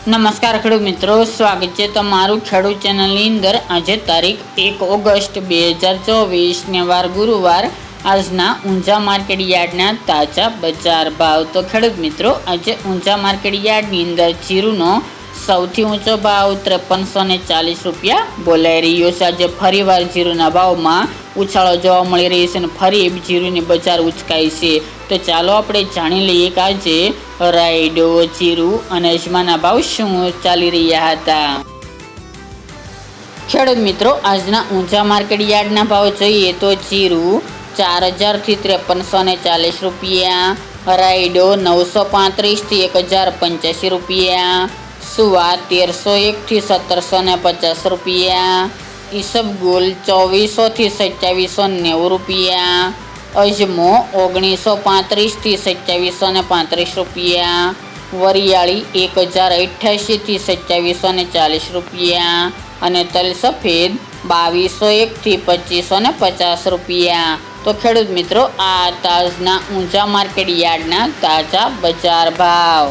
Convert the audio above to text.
નમસ્કાર ખેડૂત મિત્રો, સ્વાગત છે તમારું ખેડૂત ચેનલની અંદર। આજે તારીખ 1 ઓગસ્ટ 2024 ને વાર ગુરુવાર। આજના ઊંઝા માર્કેટ યાર્ડના તાજા બજાર ભાવ। તો ખેડૂત મિત્રો, આજે ઊંઝા માર્કેટ યાર્ડની અંદર જીરુનો સૌથી ઊંચો ભાવ 5340 રૂપિયા બોલાઈ રહ્યો છે। આજે ફરીવાર જીરુના ભાવમાં ઉછાળો જોવા મળી રહી છે અને ફરી જીરુની બજાર ઉચકાઈ છે। તો ચાલો આપણે જાણી લઈએ કે આજે રાયડો, જીરુ અને અજમાના ભાવ શું ચાલી રહ્યા હતા। ખેડૂત મિત્રો, આજના ઊંઝા માર્કેટ યાર્ડના ભાવ જોઈએ તો જીરુ 4000 થી 5340 રૂપિયા, રાયડો 935 થી 1085 રૂપિયા, સુવા 1301 થી 1750 રૂપિયા, ઈસબગુલ 2400 થી 2790 રૂપિયા, અજમો 1935 થી 2735 રૂપિયા, વરિયાળી 1088 થી 2740 રૂપિયા અને તલ સફેદ 2201 થી 2550 રૂપિયા। તો ખેડૂત મિત્રો, આ તાજના ઊંઝા માર્કેટ યાર્ડના તાજા બજાર ભાવ।